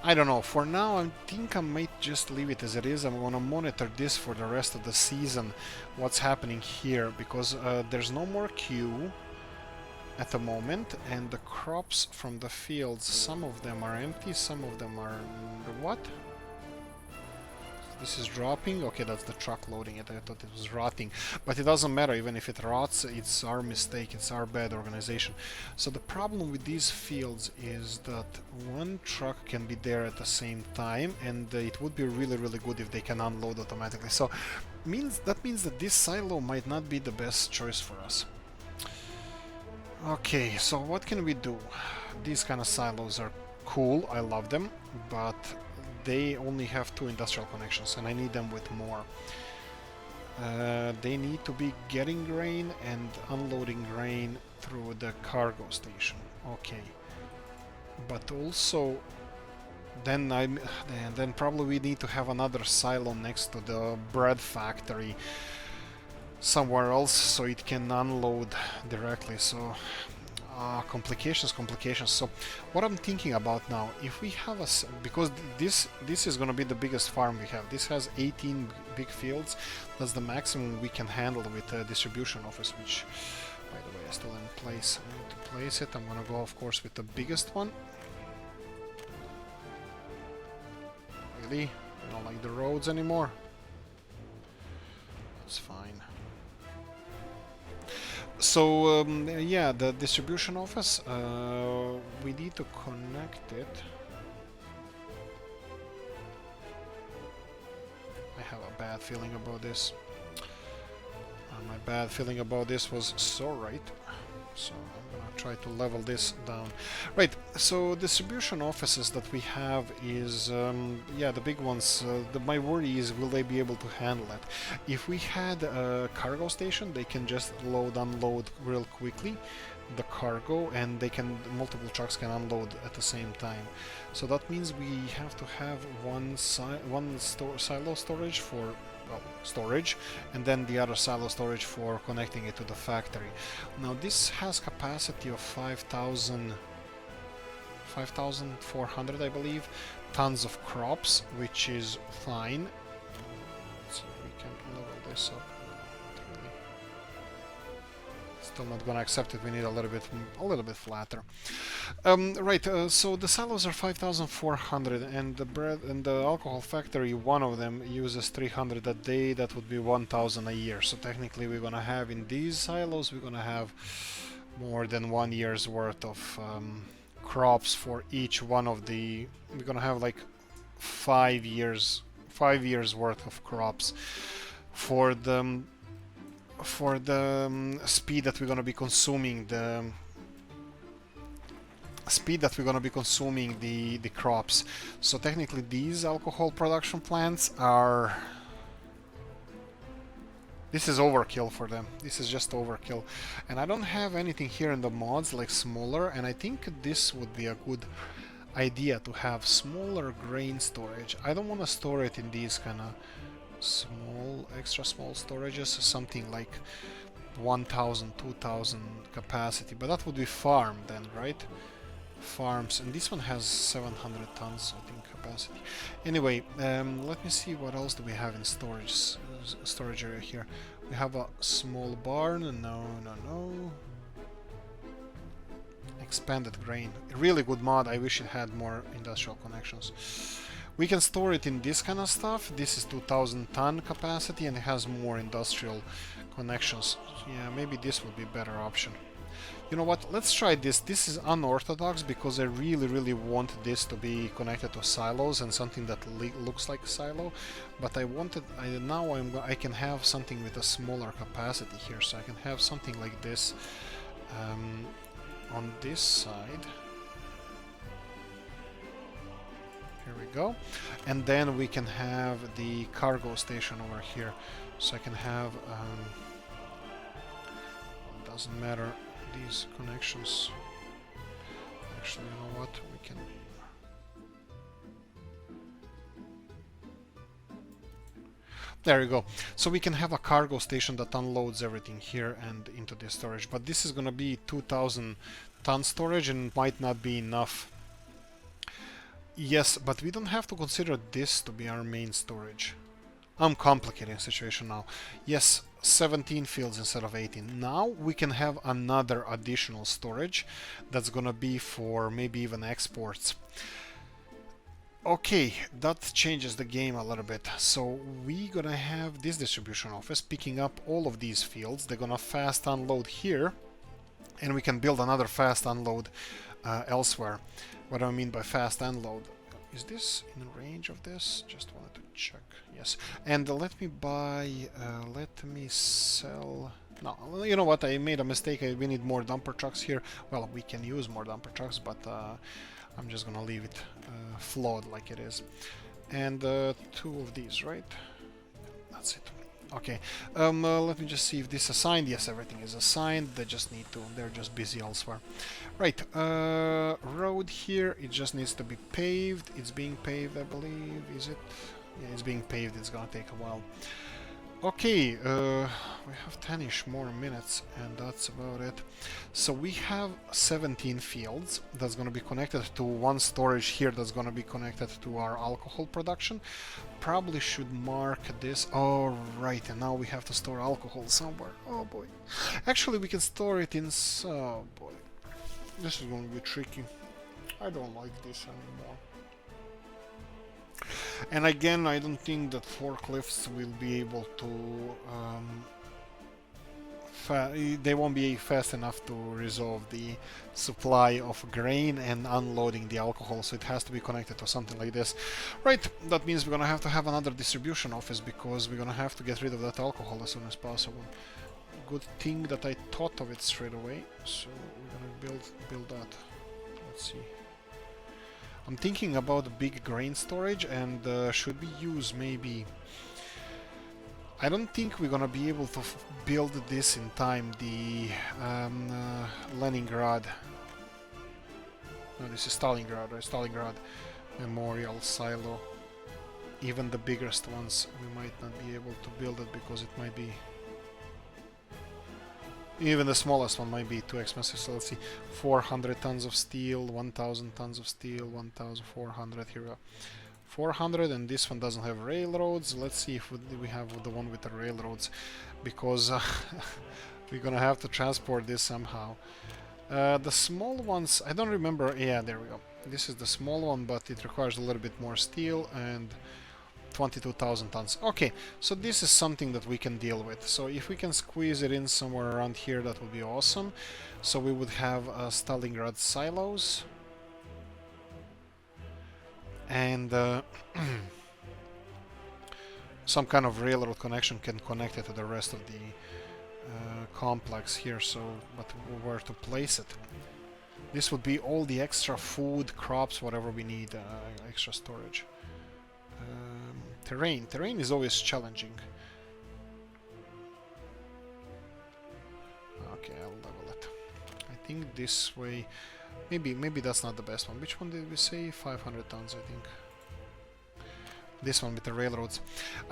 I don't know. For now, I think I might just leave it as it is. I'm gonna monitor this for the rest of the season, what's happening here, because there's no more queue at the moment, and the crops from the fields, some of them are empty, some of them are... What? This is dropping? Okay, that's the truck loading it. I thought it was rotting. But it doesn't matter, even if it rots, it's our mistake, it's our bad organization. So the problem with these fields is that one truck can be there at the same time, and it would be really, really good if they can unload automatically. So that means that this silo might not be the best choice for us. Okay, so what can we do? These kind of silos are cool, I love them, but they only have 2 industrial connections, and I need them with more. They need to be getting grain and unloading grain through the cargo station. Okay, but also then probably we need to have another silo next to the bread factory somewhere else so it can unload directly. So complications. So what I'm thinking about now, if we have because this is going to be the biggest farm we have. This has 18 big fields. That's the maximum we can handle with a distribution office, which, by the way, is still in place. I need to place it. I'm going to go, of course, with the biggest one. Really? You don't like the roads anymore? That's fine. So, yeah, the distribution office, we need to connect it. I have a bad feeling about this. My bad feeling about this was so right. So I'm gonna try to level this down. Right, so distribution offices that we have is, yeah, the big ones. My worry is, will they be able to handle it? If we had a cargo station, they can just unload real quickly the cargo, and multiple trucks can unload at the same time. So that means we have to have one silo storage for storage, and then the other silo storage for connecting it to the factory. Now this has capacity of 5,400, I believe, tons of crops, which is fine. Let's see if we can level this up. Still not gonna accept it. We need a little bit flatter. Right. So the silos are 5,400, and the bread and the alcohol factory, one of them uses 300 a day. That would be 1,000 a year. So technically, we're gonna have in these silos, we're gonna have more than 1 year's worth of crops for each one of the. We're gonna have like 5 years worth of crops for the speed that we're going to be consuming the crops. So technically these alcohol production plants are, this is overkill for them. This is just overkill, and I don't have anything here in the mods like smaller, and I think this would be a good idea to have smaller grain storage. I don't want to store it in these kind of extra small storages, something like 1,000, 2,000 capacity, but that would be farm then, right? Farms, and this one has 700 tons, I think, capacity. Anyway, let me see what else do we have in storage area here. We have a small barn. No. Expanded grain, really good mod. I wish it had more industrial connections. We can store it in this kind of stuff. This is 2,000 ton capacity, and it has more industrial connections. Yeah, maybe this would be a better option. You know what? Let's try this. This is unorthodox because I really want this to be connected to silos and something that looks like a silo. But I can have something with a smaller capacity here, so I can have something like this on this side. Here we go. And then we can have the cargo station over here. So I can have doesn't matter, these connections. Actually, you know what, we can there you go. So we can have a cargo station that unloads everything here and into this storage, but this is gonna be 2000 ton storage and it might not be enough. Yes, but we don't have to consider this to be our main storage. I'm complicating the situation now. Yes, 17 fields instead of 18. Now we can have another additional storage that's gonna be for maybe even exports. Okay, that changes the game a little bit. So we're gonna have this distribution office picking up all of these fields. They're gonna fast unload here, and we can build another fast unload elsewhere. What do I mean by fast unload? Is this in range of this? Just wanted to check. Yes. And let me buy, let me sell... No, you know what? I made a mistake. We need more dumper trucks here. Well, we can use more dumper trucks, but I'm just gonna leave it flawed like it is. And 2 of these, right? That's it. Okay. Let me just see if this is assigned. Yes, everything is assigned. They just need to. They're just busy elsewhere. Right. Road here. It just needs to be paved. It's being paved, I believe. Is it? Yeah, it's being paved. It's gonna take a while. Okay, we have 10-ish more minutes, and that's about it. So we have 17 fields that's going to be connected to one storage here that's going to be connected to our alcohol production. Probably should mark this. Oh, right, and now we have to store alcohol somewhere. Oh, boy. Actually, we can store it in... Oh, boy. This is going to be tricky. I don't like this anymore. And again, I don't think that forklifts will be able to... they won't be fast enough to resolve the supply of grain and unloading the alcohol, so it has to be connected to something like this. Right, that means we're gonna have to have another distribution office because we're gonna have to get rid of that alcohol as soon as possible. Good thing that I thought of it straight away, so we're gonna build that. Let's see. I'm thinking about big grain storage, and should we use maybe... I don't think we're gonna be able to build this in time, the Leningrad... No, this is Stalingrad, right? Stalingrad Memorial Silo. Even the biggest ones, we might not be able to build it because it might be... Even the smallest one might be too expensive, so let's see. 400 tons of steel, 1000 tons of steel, 1400, here we go. 400, and this one doesn't have railroads. Let's see if we have the one with the railroads, because we're gonna have to transport this somehow. The small ones, I don't remember. Yeah, there we go. This is the small one, but it requires a little bit more steel and 22,000 tons. Okay, so this is something that we can deal with. So if we can squeeze it in somewhere around here, that would be awesome. So we would have Stalingrad silos. And some kind of railroad connection can connect it to the rest of the complex here. So, but where to place it? This would be all the extra food, crops, whatever we need, extra storage. Terrain is always challenging. Okay, I'll level it. I think this way, maybe that's not the best one. Which one did we say? 500 tons, I think. This one with the railroads.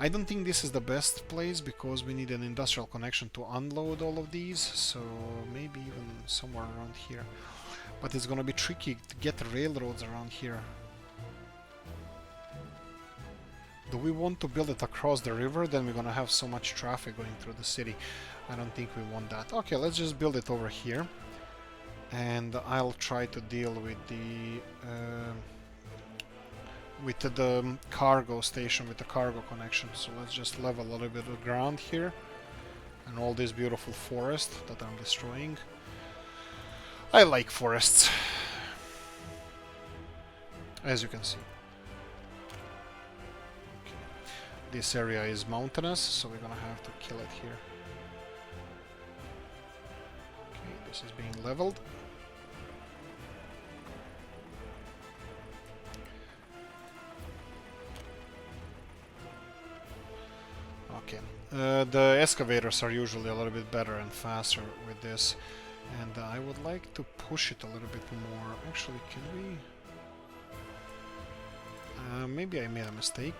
I don't think this is the best place because we need an industrial connection to unload all of these, so maybe even somewhere around here. But it's gonna be tricky to get railroads around here. Do we want to build it across the river? Then we're gonna have so much traffic going through the city. I don't think we want that. Okay, let's just build it over here. And I'll try to deal with the cargo station, with the cargo connection. So let's just level a little bit of ground here. And all this beautiful forest that I'm destroying. I like forests, as you can see. Okay. This area is mountainous, so we're gonna have to kill it here. Okay, this is being leveled. Okay. The excavators are usually a little bit better and faster with this, and I would like to push it a little bit more. Actually, can we... maybe I made a mistake,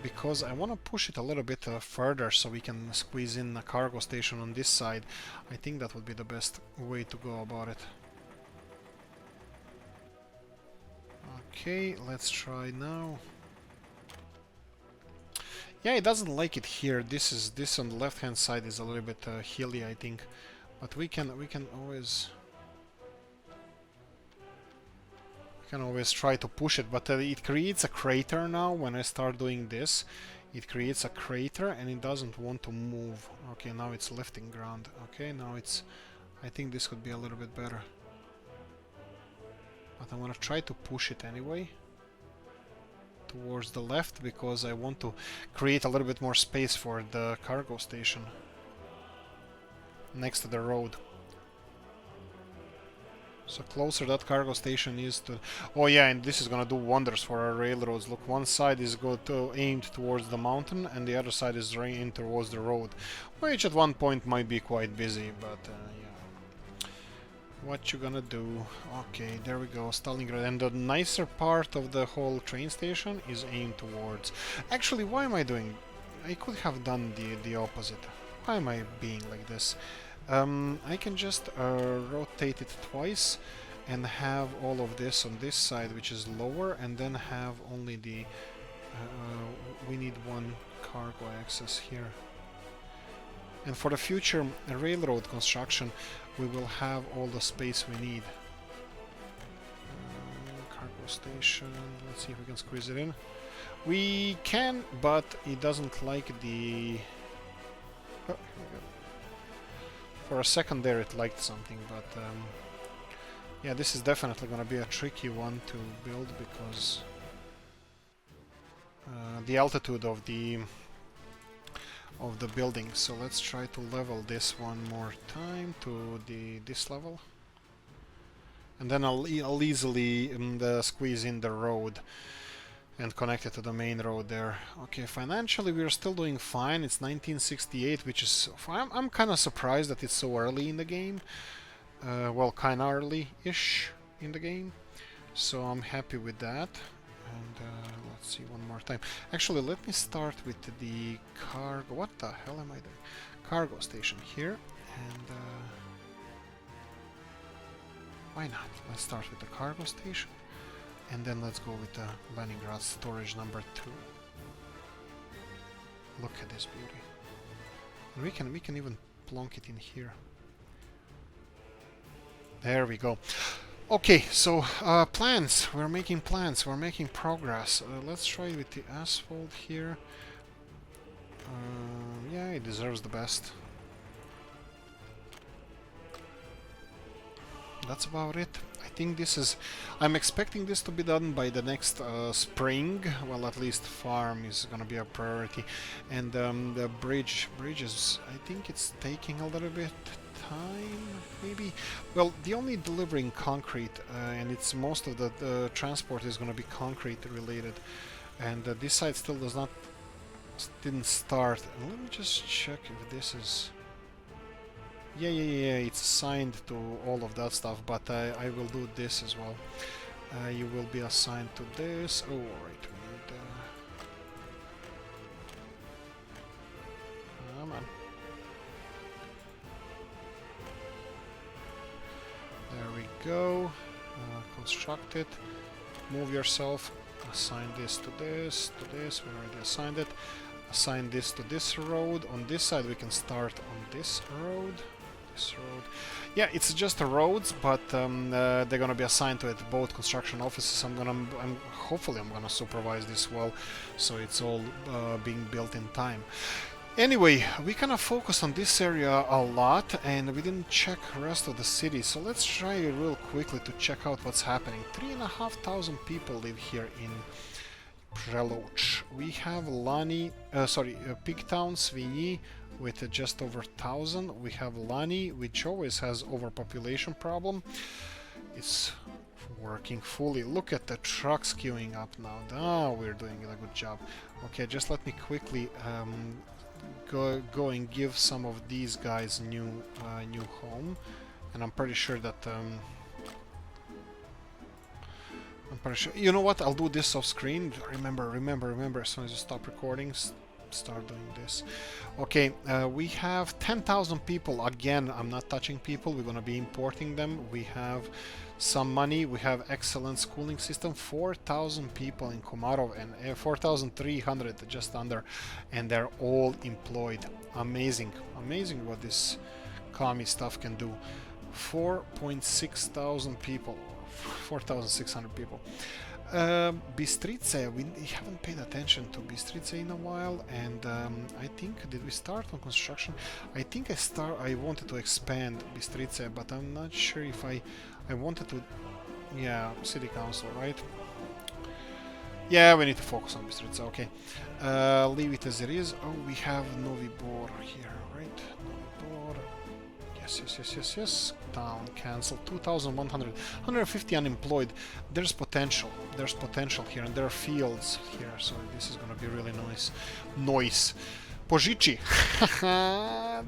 because I want to push it a little bit further so we can squeeze in a cargo station on this side. I think that would be the best way to go about it. Okay, let's try now. Yeah, it doesn't like it here. This on the left hand side is a little bit hilly, I think, but we can always try to push it. But it creates a crater now. When I start doing this, it creates a crater and it doesn't want to move. Okay, now it's lifting ground. Okay, now it's... I think this could be a little bit better, but I'm gonna try to push it anyway towards the left, because I want to create a little bit more space for the cargo station next to the road. So closer that cargo station is to... Oh yeah, and this is gonna do wonders for our railroads. Look, one side is aimed towards the mountain and the other side is aimed towards the road, which at one point might be quite busy, but yeah. What you gonna do? Okay, there we go, Stalingrad. And the nicer part of the whole train station is aimed towards... Actually, why am I doing... I could have done the opposite. Why am I being like this? I can just rotate it twice and have all of this on this side, which is lower, and then have only the... we need one cargo access here. And for the future railroad construction, we will have all the space we need. Cargo station, let's see if we can squeeze it in. We can, but it doesn't like the... Oh, here we go. For a second there it liked something, but yeah, this is definitely going to be a tricky one to build, because the altitude of the building. So let's try to level this one more time to this level, and then I'll easily squeeze in the road and connect it to the main road there. Okay, financially we're still doing fine. It's 1968, which is... I'm kind of surprised that it's so early in the game. Well, kind of early-ish in the game, so I'm happy with that. And let's see one more time. Actually, let me start with the cargo... What the hell am I doing? Cargo station here, and why not? Let's start with the cargo station, and then let's go with the Leningrad storage number 2. Look at this beauty. And we can even plonk it in here. There we go. Okay, so plans. We're making plans. We're making progress. Let's try with the asphalt here. Yeah, it deserves the best. That's about it. I think this is... I'm expecting this to be done by the next spring. Well, at least farm is gonna be a priority. And the bridges, I think it's taking a little bit time, maybe? Well, the only delivering concrete, and it's most of the transport is gonna be concrete related. And this side still didn't start. Let me just check if this is... Yeah, it's assigned to all of that stuff, but I will do this as well. You will be assigned to this. Oh, right, we need... Come on. There we go. Construct it. Move yourself. Assign this to this, to this. We already assigned it. Assign this to this road. On this side we can start on this road. Yeah, it's just the roads, but they're gonna be assigned to it, both construction offices. Hopefully I'm gonna supervise this well, so it's all being built in time. Anyway, we kind of focused on this area a lot and we didn't check the rest of the city, so let's try real quickly to check out what's happening. 3,500 people live here in Preloach. We have Pigtown, Ceanwu with just over 1,000. We have Lani, which always has overpopulation problem. It's working fully. Look at the trucks queuing up now. Oh, we're doing a good job. Okay, just let me quickly go and give some of these guys new home, and I'm pretty sure that you know what, I'll do this off screen. Remember, as soon as you stop recording, start doing this. Okay, we have 10,000 people. Again, I'm not touching people, we're gonna be importing them. We have some money, we have excellent schooling system, 4,000 people in Komarov and 4,300 just under, and they're all employed. Amazing what this commie stuff can do. 4.6 thousand people, 4,600 people. Bistrice, we haven't paid attention to Bistrice in a while, and I think, did we start on construction? I think I wanted to expand Bistrice, but I'm not sure if I wanted to. Yeah, city council, right? Yeah, we need to focus on Bistrice. Okay, leave it as it is. Oh, we have Novi Bor here, right? Novi Bor. Yes. Down, cancel. 2,100, 150 unemployed. There's potential here, and there are fields here, so this is gonna be really nice. Požiči.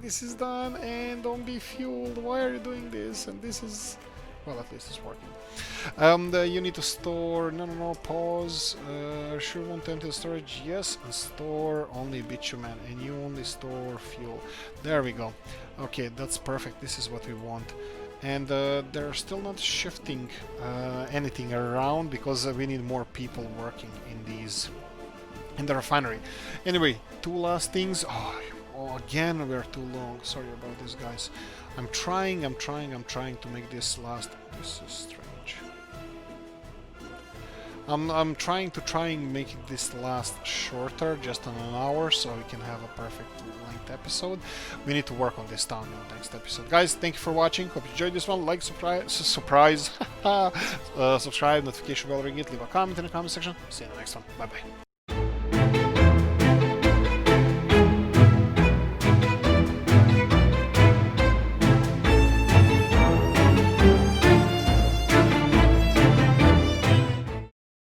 This is done, and don't be fueled. Why are you doing this? And this is, well, at least it's working. You need to store. No, pause. Sure won't empty the storage. Yes, and store only bitumen, and you only store fuel. There we go. Okay, that's perfect. This is what we want. And they're still not shifting anything around because we need more people working in the refinery. Anyway, two last things. Oh, again, we're too long. Sorry about this, guys. I'm trying to make this last. This is strange. I'm trying and make this last shorter, just on an hour, so we can have a perfect length episode. We need to work on this down in the next episode. Guys, thank you for watching. Hope you enjoyed this one. Like, subscribe, notification bell, ring it, leave a comment in the comment section. See you in the next one. Bye bye.